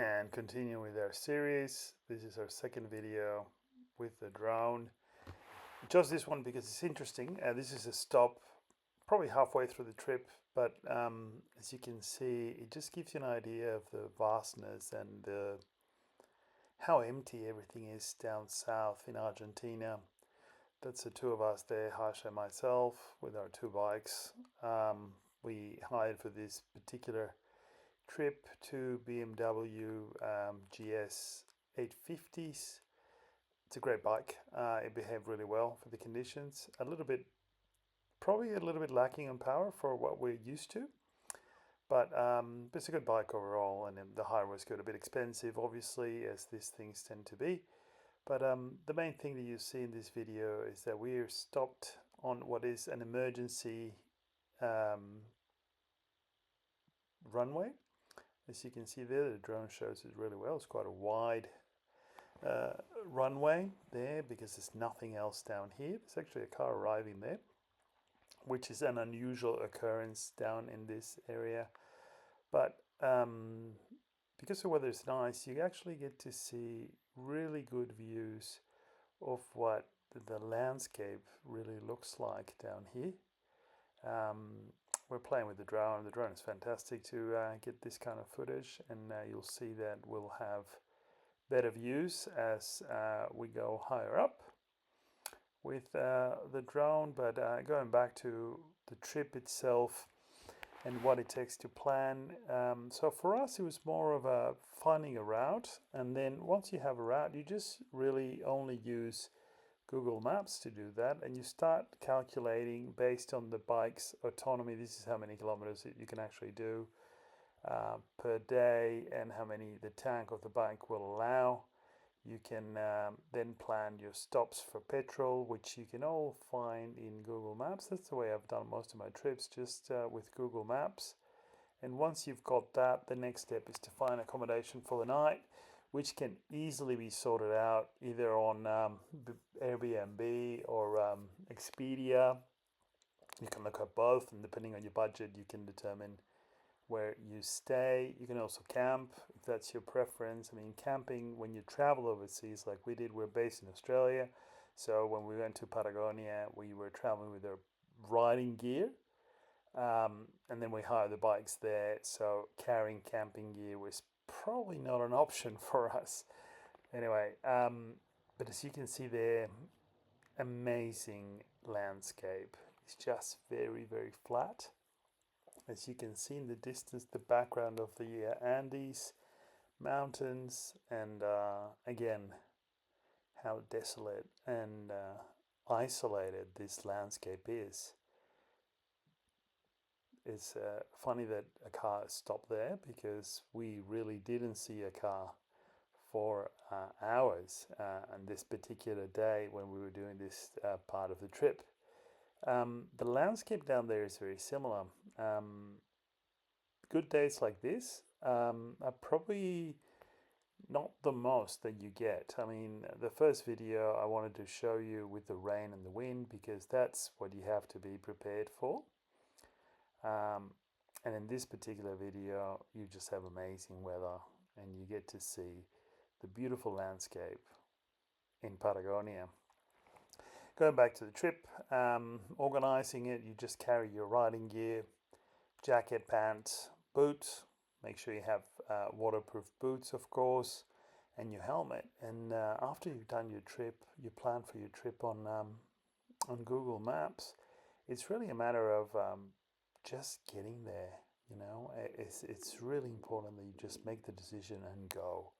and continue with our series. This is our second video with the drone. Just this one because it's interesting. This is a stop probably halfway through the trip, but as you can see, it just gives you an idea of the vastness and how empty everything is down south in Argentina. That's the two of us there, Harsha and myself, with our two bikes. We hired for this particular trip to BMW GS 850s. It's a great bike. It behaved really well for the conditions. Probably a little bit lacking in power for what we're used to, but it's a good bike overall, and the hire was good. A bit expensive, obviously, as these things tend to be. But the main thing that you see in this video is that we're stopped on what is an emergency runway. As you can see there, the drone shows it really well. It's quite a wide runway there because there's nothing else down here. There's actually a car arriving there, which is an unusual occurrence down in this area. But because the weather is nice, you actually get to see really good views of what the landscape really looks like down here. We're playing with the drone. The drone is fantastic to get this kind of footage, and you'll see that we'll have better views as we go higher up with the drone. But going back to the trip itself and what it takes to plan. So for us, it was more of a finding a route, and then once you have a route, you just really only use Google Maps to do that, and you start calculating based on the bike's autonomy. This is how many kilometers you can actually do per day and how many the tank of the bike will allow. You can then plan your stops for petrol, which you can all find in Google Maps. That's the way I've done most of my trips, just with Google Maps. And once you've got that, the next step is to find accommodation for the night, which can easily be sorted out either on Airbnb or Expedia. You can look at both, and depending on your budget, you can determine where you stay. You can also camp if that's your preference. I mean, camping when you travel overseas, like we did, we're based in Australia. So when we went to Patagonia, we were traveling with our riding gear. And then we hired the bikes there. So carrying camping gear was probably not an option for us. Anyway, but as you can see there, amazing landscape. It's just very, very flat. As you can see in the distance, the background of the Andes mountains, and again, how desolate and isolated this landscape is. It's funny that a car stopped there because we really didn't see a car for hours on this particular day when we were doing this part of the trip. The landscape down there is very similar. Good days like this are probably not the most that you get. I mean, the first video I wanted to show you with the rain and the wind because that's what you have to be prepared for. And in this particular video, you just have amazing weather and you get to see the beautiful landscape in Patagonia. Going back to the trip, organizing it, you just carry your riding gear, jacket, pants, boots. Make sure you have waterproof boots, of course, and your helmet. And after you've done your trip, you plan for your trip on Google Maps. It's really a matter of just getting there. You know, it's really important that you just make the decision and go.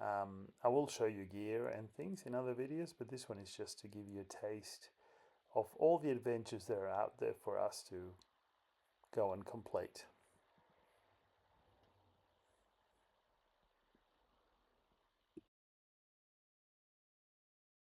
I will show you gear and things in other videos, but this one is just to give you a taste of all the adventures that are out there for us to go and complete.